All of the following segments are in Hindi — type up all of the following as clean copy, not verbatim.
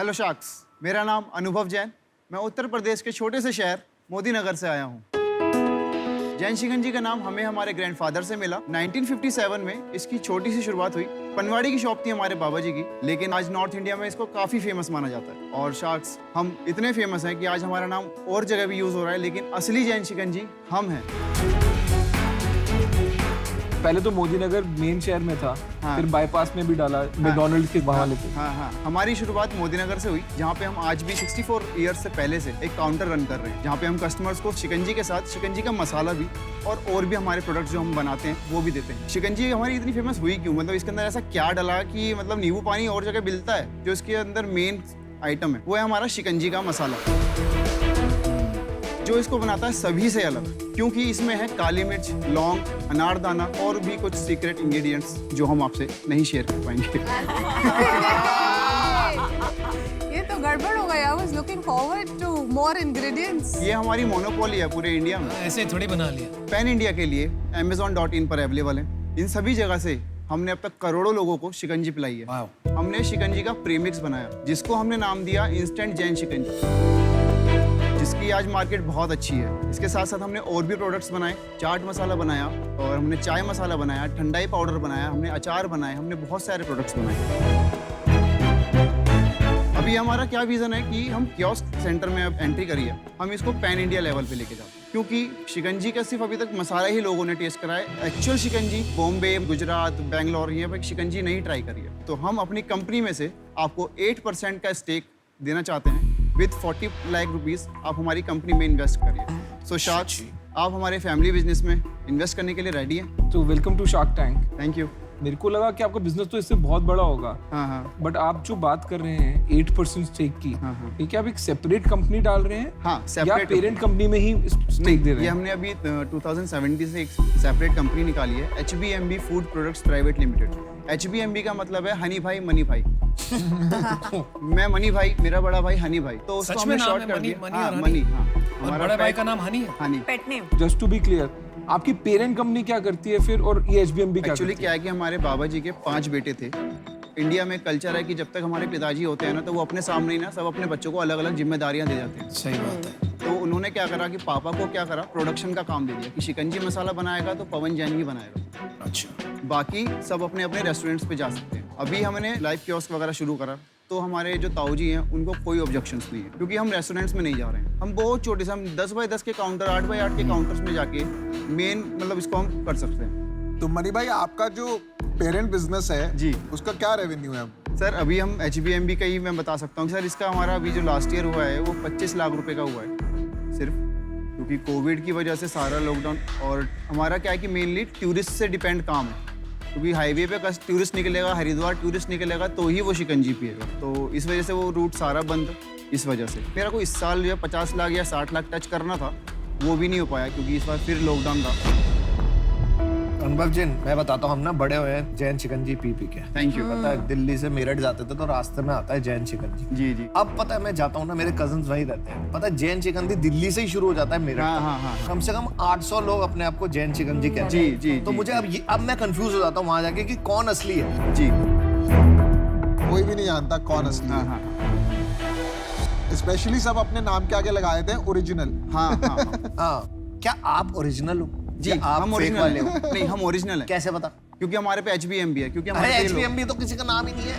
हेलो शार्क्स, मेरा नाम अनुभव जैन। मैं उत्तर प्रदेश के छोटे से शहर मोदी नगर से आया हूँ। जैन शिकंजी का नाम हमें हमारे ग्रैंडफादर से मिला। 1957 में इसकी छोटी सी शुरुआत हुई। पनवाड़ी की शॉप थी हमारे बाबा जी की, लेकिन आज नॉर्थ इंडिया में इसको काफ़ी फेमस माना जाता है। और शार्क्स, हम इतने फेमस हैं कि आज हमारा नाम और जगह भी यूज़ हो रहा है, लेकिन असली जैन शिकंजी हम हैं। पहले तो मोदी नगर मेन शहर में था, हाँ। फिर बाईपास में भी डाला, मैकडॉनल्ड के वहाँ लेके। हाँ, हमारी शुरुआत मोदी नगर से हुई, जहाँ पे हम आज भी 64 ईयर्स से पहले से एक काउंटर रन कर रहे हैं, जहाँ पे हम कस्टमर्स को शिकंजी के साथ शिकंजी का मसाला भी और भी हमारे प्रोडक्ट्स जो हम बनाते हैं वो भी देते हैं। शिकंजी हमारी इतनी फेमस हुई क्यों? मतलब इसके अंदर ऐसा क्या डला कि मतलब नींबू पानी और जगह मिलता है, जो इसके अंदर मेन आइटम है वो है हमारा शिकंजी का मसाला, जो इसको बनाता है सभी से अलग, क्योंकि इसमें है काली मिर्च, लौंग, अनारदाना और भी कुछ सीक्रेट इंग्रेडिएंट्स जो हम आपसे नहीं शेयर कर पाएंगे। ये तो गड़बड़ हो गया। I was looking forward to more ingredients. ये हमारी मोनोपोली है पूरे इंडिया में। ऐसे थोड़ी बना लिया। पैन इंडिया के लिए Amazon.in पर अवेलेबल है। इन सभी जगह से हमने अब तक करोड़ों लोगों को शिकंजी पिलाई है। वाह। हमने शिकंजी का प्रीमिक्स बनाया, जिसको हमने नाम दिया इंस्टेंट जैन शिकंजी, जिसकी आज मार्केट बहुत अच्छी है। इसके साथ साथ हमने और भी प्रोडक्ट्स बनाए, चाट मसाला बनाया और हमने चाय मसाला बनाया, ठंडाई पाउडर बनाया, हमने अचार बनाए, हमने बहुत सारे प्रोडक्ट्स बनाए। अभी हमारा क्या विजन है कि हम कियोस्क सेंटर में अब एंट्री करिए, हम इसको पैन इंडिया लेवल पे लेके जाते हैं, क्योंकि शिकंजी का सिर्फ अभी तक मसाला ही लोगों ने टेस्ट करा है। एक्चुअल शिकंजी बॉम्बे, गुजरात, बेंगलोर यहाँ पे शिकंजी नहीं ट्राई करी है। तो हम अपनी कंपनी में से आपको 8% का स्टेक देना चाहते हैं। विद 40 लाख रुपीस आप हमारी कंपनी में इन्वेस्ट करिए। सो शार्क्स, आप हमारे फैमिली बिजनेस में इन्वेस्ट करने के लिए रेडी हैं? तो welcome to Shark Tank. Thank you. मेरे को लगा कि आपका बिजनेस तो इससे बहुत बड़ा होगा, हाँ। बट आप जो बात कर रहे हैं 8% स्टेक की, हाँ। ये क्या आप एक सेपरेट कंपनी डाल रहे हैं? हाँ, या सेपरेट पेरेंट कंपनी में ही स्टेक दे रहे ये हैं? हमने अभी 2017 से एक सेपरेट कंपनी निकाली है, HBMB food products private limited. HBMB का मतलब है हनी भाई मनी भाई। मैं मनी भाई, मेरा बड़ा भाई हनी भाई, तो उसको सच हमने में नाम शॉर्ट है कर मनी? दिया। मनी हाँ, और हनी? मनी। हाँ, और हमारा बड़े भाई pet- का नाम हनी है? Honey. Pet name. Just to be clear, आपकी पेरेंट कंपनी क्या करती है फिर, और ये HBMB क्या एक्चुअली करती क्या है कि हमारे बाबा जी के 5 बेटे थे। इंडिया में कल्चर है कि जब तक हमारे पिताजी होते हैं ना, तो वो अपने सामने ही ना सब अपने बच्चों को अलग अलग जिम्मेदारियां दे जाते हैं। सही बात है। तो उन्होंने क्या करा कि पापा को क्या करा, प्रोडक्शन का काम दे दिया कि शिकंजी मसाला बनाएगा तो पवन जैन ही बनाएगा, अच्छा। बाकी सब अपने अपने रेस्टोरेंट्स पे जा सकते हैं। अभी हमने लाइव कियोस्क वगैरह शुरू करा, तो हमारे जो ताऊ जी हैं उनको कोई ऑब्जेक्शंस नहीं है, क्योंकि हम रेस्टोरेंट्स में नहीं जा रहे हैं। हम बहुत छोटे से, हम 10 बाय 10 के काउंटर, 8 बाय 8 के काउंटर्स में जाके मेन मतलब इसको हम कर सकते हैं। तो मनी भाई, आपका जो पेरेंट बिजनेस है जी, उसका क्या रेवेन्यू है? सर अभी हम HBMB का ही मैं बता सकता हूँ सर। इसका हमारा अभी जो लास्ट ईयर हुआ है वो 25 लाख रुपए का हुआ है सिर्फ, क्योंकि कोविड की वजह से सारा लॉकडाउन, और हमारा क्या है कि मेनली टूरिस्ट से डिपेंड काम है, क्योंकि हाईवे पे टूरिस्ट निकलेगा, हरिद्वार टूरिस्ट निकलेगा तो ही वो शिकंजी पिएगा, तो इस वजह से वो रूट सारा बंद। इस वजह से मेरा को इस साल जो 50 लाख या 60 लाख टच करना था, वो भी नहीं हो पाया, क्योंकि इस बार फिर लॉकडाउन था। अनुभव जी, मैं बताता हूँ, हम ना बड़े हुए हैं जैन शिकंजी पी के। Thank you. पता है, दिल्ली से मेरठ जाते थे तो रास्ते में आता है जैन शिकंजी। जी। अब पता है, मैं जाता हूँ ना, मेरे कजन्स वहीं रहते हैं। पता है, जैन शिकंजी दिल्ली से ही शुरू हो जाता है मेरठ तक। हाँ। कम से कम 800 लोग अपने आप को जैन शिकंजी कहते जी, हैं। जी, तो जी, मुझे अब मैं कंफ्यूज हो जाता हूँ वहां जाके कि कौन असली है। जी। कोई भी नहीं जानता कौन असली है। हाँ। स्पेशली सब अपने नाम के आगे लगाए थे ओरिजिनल। हाँ। हाँ, क्या आप ओरिजिनल हो? जी, या आप हम fake ओरिजिनल वाले हैं। हो? नहीं, हम ओरिजिनल हैं, कैसे पता? क्योंकि हमारे पे HBMB है, क्योंकि अरे हमारे पे लोग- HBMB तो किसी का नाम ही नहीं है।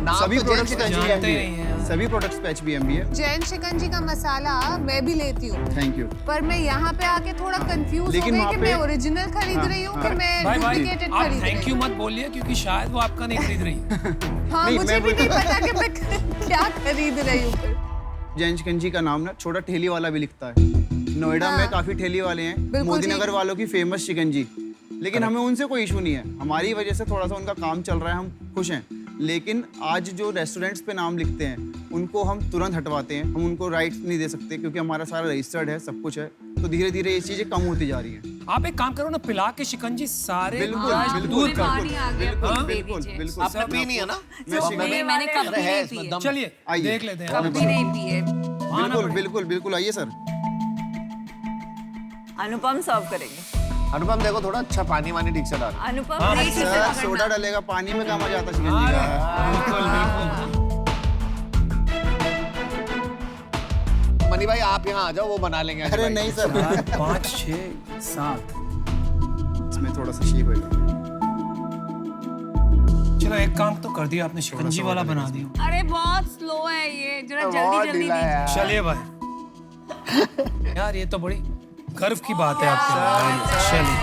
नाम सभी तो प्रोडक्ट्स जैन पे शिकंजी जानते HBMB ही नहीं है, हैं। सभी प्रोडक्ट्स पे HBMB है। जैन शिकंजी का मसाला मैं भी लेती हूँ, थैंक यू। पर मैं यहाँ पे आके थोड़ा कंफ्यूज हो लेकिन गई वहाँ कि पे- मैं ओरिजिनल खरीद हाँ, रही हूँ हाँ। कि मैं भाई डुप्लीकेटेड आप खरीद थैंक रही यू हूँ। मत बोलिए, क्योंकि शायद वो आपका नहीं खरीद रही। हाँ, नहीं, मुझे मैं भी नहीं पता कि मैं क्या खरीद रही हूँ फिर। जैन शिकंजी का नाम ना छोटा ठेली वाला भी लिखता है। नोएडा में काफी ठेली वाले हैं, बिल्कुल मोदी ठीक। नगर वालों की फेमस शिकंजी, लेकिन हमें उनसे कोई इशू नहीं है। हमारी वजह से थोड़ा सा उनका काम चल रहा है, हम खुश हैं। लेकिन आज जो रेस्टोरेंट्स पे नाम लिखते हैं उनको हम तुरंत हटवाते हैं, हम उनको राइट्स नहीं दे सकते, क्योंकि हमारा सारा रजिस्टर्ड है, सब कुछ है। तो धीरे धीरे ये चीजें कम होती जा रही हैं। आप एक काम करो ना, पिला के शिकंजी सारे बिल्कुल, आज बिल्कुल, दूर कर बिल्कुल, दो। बिल्कुल, हाँ? बिल्कुल, बिल्कुल। आपने पी नहीं है ना? मैंने कभी अरे है नहीं इसमें पी दम। चलिए आइए। देख लेते हैं। कभी नहीं पी है। आना बिल्कुल पड़ेगा। बिल्कुल बिल्कुल, आइए सर। अनुपम सर्व करेंगे। अनुपम देखो थोड़ा अच्छा पानी वानी ठीक से डाल। अनुपम हाँ, प्लीज इसे सर पकड़ना। सोडा डालेगा पानी में काम आ जाता शिकंजी अरे, का। बिल्कुल बिल्कुल। मनी भाई आप यहाँ आ जाओ, वो बना लेंगे। अरे नहीं सर, 5 6 7 इसमें थोड़ा सा शेक होगा। चलो एक काम तो कर दिया आपने, शिकंजी वाला बना दिया। अरे बहुत स्लो है ये, जरा बहुत जल्दी जल्दी ढीला है दीजिए। यार। चलिए भाई यार, ये तो बड़ी गर्व की बात है आपके लिए। चलिए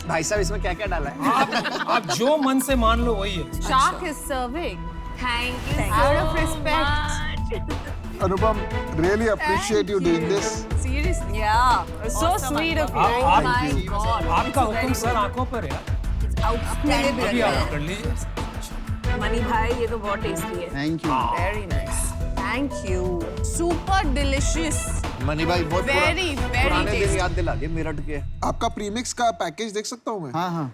भाई साहब इसमें क्या क्या डाला है? आप जो मन से मान लो वही है। Shark is serving. Thank you Out so of respect. much. Anupam, really appreciate you doing this. Seriously. Yeah. So Awesome, sweet of Anupam. you. आप- My God. आपका हुक्म सर आंखों पर है यार, Outstanding. अभी आप कर लीजिए। मनी भाई ये तो बहुत टेस्टी है। Thank you. Very nice. Thank you. Super delicious. Money भाई बहुत Very, very पुराने दिन tasty. याद दिला दिए मेरठ के। आपका प्रीमिक्स का पैकेज देख सकता हूँ मैं? हाँ हाँ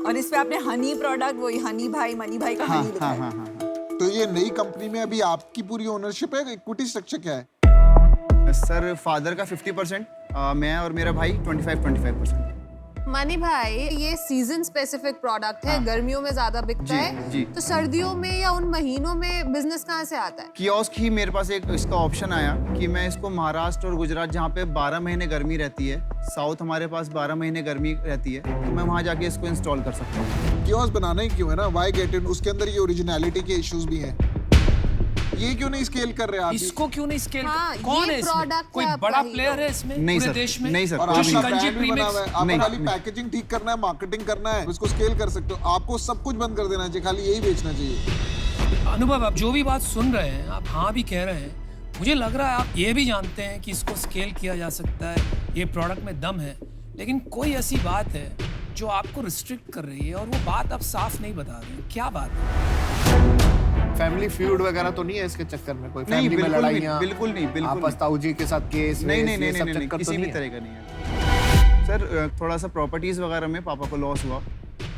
और इस पे आपने हनी प्रोडक्ट, वही हनी भाई, मनी भाई का हाँ हनी लिखा हाँ है। हाँ हाँ। तो ये नई कंपनी में अभी आपकी पूरी ओनरशिप है, इक्विटी स्ट्रक्चर क्या है? सर फादर का 50%, मैं और मेरा भाई 25%। मनी भाई ये सीजन स्पेसिफिक प्रोडक्ट है, गर्मियों में ज्यादा बिकता जी, है। जी। तो सर्दियों में या उन महीनों में बिजनेस कहाँ से आता है? कियोस्क ही मेरे पास एक इसका ऑप्शन आया कि मैं इसको महाराष्ट्र और गुजरात जहाँ पे 12 महीने गर्मी रहती है, साउथ हमारे पास 12 महीने गर्मी रहती है, तो मैं वहाँ जाके इसको इंस्टॉल कर सकता हूँ। कियोस्क बनाना ही क्यों है ना? Why get in? उसके अंदर ये ओरिजिनलिटी के इश्यूज भी हैं। ये क्यों नहीं स्केल कर रहे आप? इसको क्यों नहीं स्केल? हाँ, कौन ये है इसमें? product कोई है आपका बड़ा ही। प्लेयर है इसमें नहीं पूरे सर, देश में? नहीं सर, और कुछ आपका नहीं। शिकंजी ब्रांड भी बना हुआ है, प्रीमिक्स? आपको नहीं, खाली नहीं। पैकेजिंग ठीक करना है, मार्केटिंग करना है, उसको स्केल कर सकते हो। आपको सब कुछ बंद कर देना चाहिए, खाली यही बेचना चाहिए। अनुभव, आप जो भी बात सुन रहे हैं, आप हाँ भी कह रहे हैं, मुझे लग रहा है आप ये भी जानते हैं कि इसको स्केल किया जा सकता है, ये प्रोडक्ट में दम है, लेकिन कोई ऐसी बात है जो आपको रिस्ट्रिक्ट कर रही है और वो बात आप साफ नहीं बता रहे हैं। क्या बात है? फैमिली फ्यूड वगैरह तो नहीं है इसके चक्कर में? कोई नहीं, फैमिली में बिल्कुल नहीं, लड़ाइयाँ? बिल्कुल नहीं, बिल्कुल आपस नहीं। ताऊ जी के साथ केस नहीं वेस, नहीं नहीं ये सब नहीं, नहीं चक्कर तो किसी भी नहीं है? तरह का नहीं है सर। थोड़ा सा प्रॉपर्टीज वगैरह में पापा को लॉस हुआ,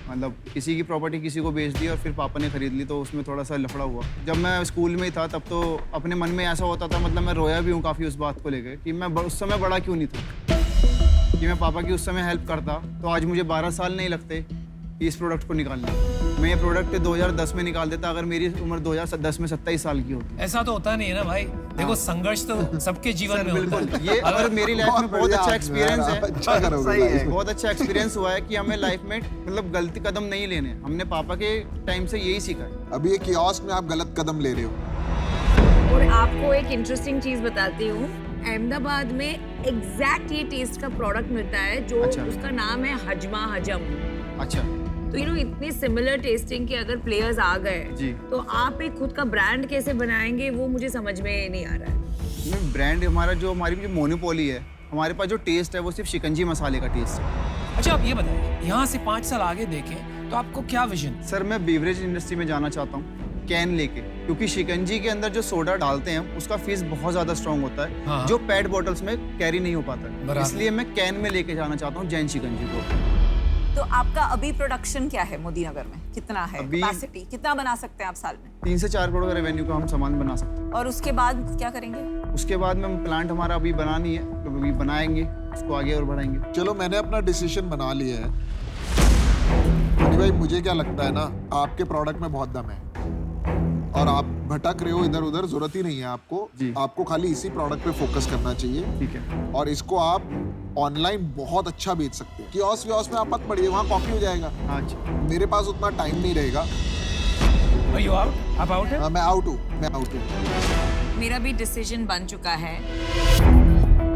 मतलब किसी की प्रॉपर्टी किसी को बेच दी और फिर पापा ने खरीद ली, तो उसमें थोड़ा सा लफड़ा हुआ। जब मैं स्कूल में ही था तब तो अपने मन में ऐसा होता था, मतलब मैं रोया भी हूँ काफ़ी उस बात को लेकर कि मैं उस समय बड़ा क्यों नहीं था, कि मैं पापा की उस समय हेल्प करता तो आज मुझे 12 साल नहीं लगते कि इस प्रोडक्ट को निकालने। मैं ये प्रोडक्ट 2010 में निकाल देता अगर मेरी उम्र 2010 में 27 साल की होती। ऐसा तो होता नहीं है ना भाई, देखो संघर्ष तो सबके जीवन में होता बिल्कुल, है। ये अगर मेरी लाइफ में बहुत अच्छा एक्सपीरियंस है, अच्छा करोगे सही है। लाइफ में। बहुत अच्छा एक्सपीरियंस हुआ है कि हमें लाइफ में मतलब गलती कदम नहीं लेने। हमने पापा के टाइम से यही सीखा है। अभी ये कियोस्क में आप गलत कदम ले रहे हो। और आपको एक इंटरेस्टिंग चीज बताती हूँ, अहमदाबाद में एग्जैक्ट ये टेस्ट का प्रोडक्ट मिलता है जो अच्छा। उसका नाम है हजमा हजम। अच्छा तो इतनी सिमिलर टेस्टिंग के अगर प्लेयर्स आ गए जी। तो आप एक खुद का ब्रांड कैसे बनाएंगे वो मुझे समझ में नहीं आ रहा है। ब्रांड हमारा जो हमारी जो मोनोपोली है, हमारे पास जो टेस्ट है वो सिर्फ शिकंजी मसाले का टेस्ट है। अच्छा आप ये बताइए, यहाँ से 5 साल आगे देखें तो आपको क्या विजन? सर मैं बेवरेज इंडस्ट्री में जाना चाहता हूँ कैन लेके, क्योंकि शिकंजी के अंदर जो सोडा डालते हैं उसका फीस बहुत ज्यादा स्ट्रॉन्ग होता है, हाँ। जो पेट बॉटल्स में कैरी नहीं हो पाता है। बराबर। इसलिए मैं कैन में लेके जाना चाहता हूँ जैन शिकंजी को। तो आपका अभी प्रोडक्शन क्या है मोदी नगर में? कितना है अभी- कैपेसिटी? कितना बना सकते हैं आप साल में? 3 से 4 करोड़ का रेवेन्यू का हम सामान बना सकते हैं। और उसके बाद क्या करेंगे? उसके बाद में प्लांट हमारा अभी बनानी है, तो अभी बनाएंगे, उसको आगे और बढ़ाएंगे। चलो मैंने अपना डिसीजन बना लिया है। मनी भाई मुझे क्या लगता है ना, आपके प्रोडक्ट में बहुत दम है और आप भटक रहे हो इधर उधर, जरूरत ही नहीं है आपको। जी। आपको खाली इसी प्रोडक्ट पे फोकस करना चाहिए ठीक है। और इसको आप ऑनलाइन बहुत अच्छा बेच सकते हैं। कियोस्क वियोस्क में आप मत पड़िए, वहाँ कॉपी हो जाएगा। हाँ अच्छा। मेरे पास उतना टाइम नहीं रहेगा। Are you out? आप आउट है? मैं आउट हूँ, मैं आउट हूँ। मेरा भी डिसीजन बन चुका है,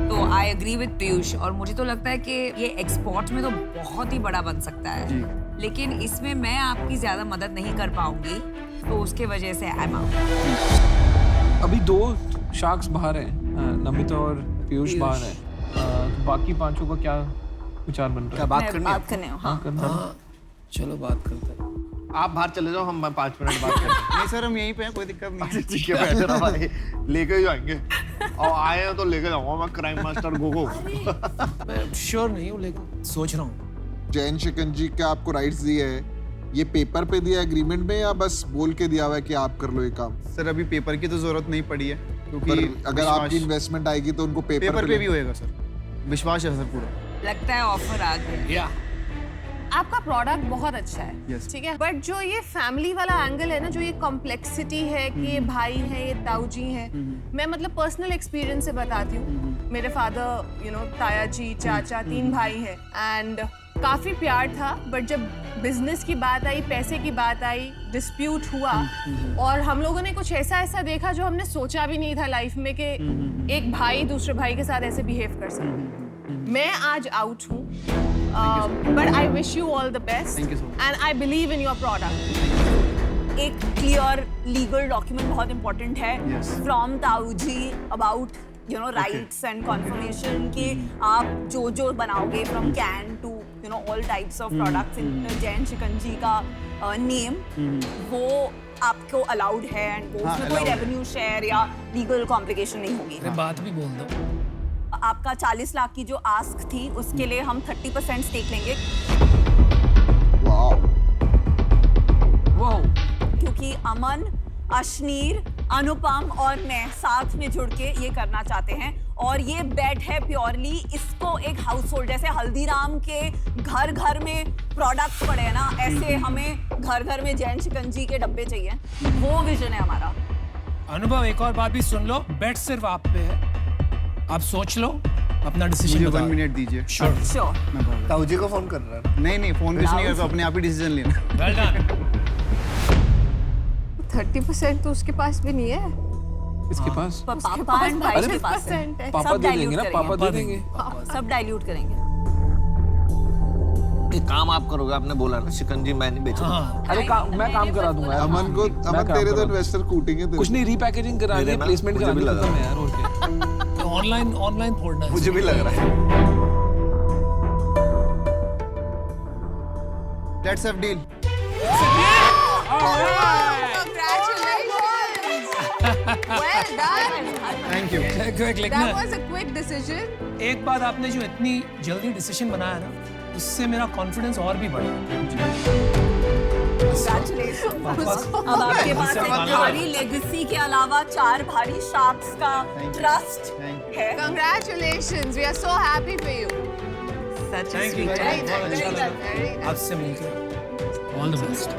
तो आई एग्री विद पीयूष। और मुझे तो लगता है कि ये एक्सपोर्ट में तो बहुत ही बड़ा बन सकता है, जी। लेकिन इसमें मैं आपकी ज्यादा मदद नहीं कर पाऊंगी, तो उसके वजह से आई एम आउट। अभी 2 शार्क्स बाहर हैं, नमिता और पीयूष बाहर हैं। तो बाकी 5 का क्या विचार बन रहा क्या है? बात करनी है? बात करने हो, हाँ। करना है? हाँ चलो बात करते हैं। आप बाहर चले जाओ, हम 5 मिनट बात करें। नहीं सर हम यहीं पे हैं, कोई दिक्कत नहीं है। ठीक है, बैठे रहो भाई, लेके ही जाएंगे। और आए हैं तो लेके जाऊंगा मैं, क्राइम मास्टर गोगो। मैं श्योर नहीं हूँ लेकिन सोच रहा हूँ। जैन शिकंजी का आपको राइट्स दिए है, ये पेपर पे दिया एग्रीमेंट में या बस बोल के दिया हुआ है कि आप कर लो ये काम? सर अभी पेपर की तो जरूरत नहीं पड़ी है क्योंकि पर अगर आपकी विश्वास- इन्वेस्टमेंट आएगी तो उनको पेपर पे भी होएगा सर, विश्वास है सर पूरा। लगता है ऑफर आ गया। या आपका प्रोडक्ट बहुत अच्छा है, Yes. ठीक है, बट जो ये फैमिली वाला एंगल है ना, जो ये कॉम्प्लेक्सिटी है कि ये भाई है, ये ताऊजी है, मैं मतलब पर्सनल एक्सपीरियंस से बताती हूँ। मेरे फादर ताया जी, चाचा, 3 भाई है एंड काफी प्यार था, बट जब बिजनेस की बात आई, पैसे की बात आई, डिस्प्यूट हुआ और हम लोगों ने कुछ ऐसा देखा जो हमने सोचा भी नहीं था लाइफ में कि एक भाई दूसरे भाई के साथ ऐसे बिहेव कर सकता। मैं आज आउट हूँ, but I wish you all the best Thank you so much. And I believe in your product. एक क्लियर लीगल डॉक्यूमेंट बहुत इंपॉर्टेंट है Yes. फ्रॉम ताऊजी अबाउट राइट्स एंड कन्फर्मेशन कि आप जो बनाओगे from can to all types of products in Jain Shikanji का नेम वो आपको अलाउड है एंड वो हाँ, उसमें कोई allowed है। रेवेन्यू शेयर या लीगल कॉम्प्लिकेशन नहीं होगी। अरे बात भी बोल दो। आपका 40 लाख की जो आस्क थी उसके लिए हम 30% स्टेक लेंगे वाओ, वाओ, क्योंकि अमन, अश्नीर, अनुपम और मैं साथ में जुड़ के ये करना चाहते हैं और ये बेट है प्योरली इसको एक हाउस होल्ड, जैसे हल्दीराम के घर घर में प्रोडक्ट्स पड़े हैं ना, ऐसे हमें घर घर में जैन शिकंजी के डब्बे चाहिए, वो विजन है हमारा। अनुभव, एक और बात भी सुन लो, बेट सिर्फ आप पे है, आप सोच लो, अपना डिसीजन मुझे 1 बताओ। मिनट दीजिए। श्योर। श्योर। मैं भाग- ताऊ जी को फोन कर रहा है। नहीं फोन कुछ नहीं करता, अपने आप ही डिसीजन लेना। Well done. 30% तो उसके पास भी नहीं है। किसके पास? पापा एंड भाई के पास है। 30% है। पापा सब दे dilute देंगे ना, करेंगे। पापा दे देंगे। सब डाइल्यूट करेंगे। एक काम आप करोगे, आपने बोला ना शिकंजी मैं नहीं बेचूंगा। हाँ, अरे मैं काम करा दूंगा यार। अमन मैं काम तेरे तो करा दूंगा। इन्वेस्टर कूटेंगे तेरे कुछ नहीं, रीपैकेजिंग करानी है, मेरे ना, प्लेसमेंट मुझे भी करानी है, लगा। खत्म है यार, और क्या। तो ऑनलाइन फोड़ना है। मुझे भी लग रहा है। Let's have deal. Congratulations! Well done. Thank you. Quick लिखना That है। was a quick decision. एक बात, आपने जो इतनी जल्दी डिसीजन बनाया ना, उससे मेरा कॉन्फिडेंस और भी बढ़ा। Congratulations. अब आपके पास एक Thank you. भारी लेगेसी के अलावा 4 भारी शार्क्स का Thank you. ट्रस्ट Thank है। Congratulations. We are so happy for you. Such a Thank you. sweet Very guy. nice. Very good. Very nice. आपसे मिलकर ऑल द बेस्ट।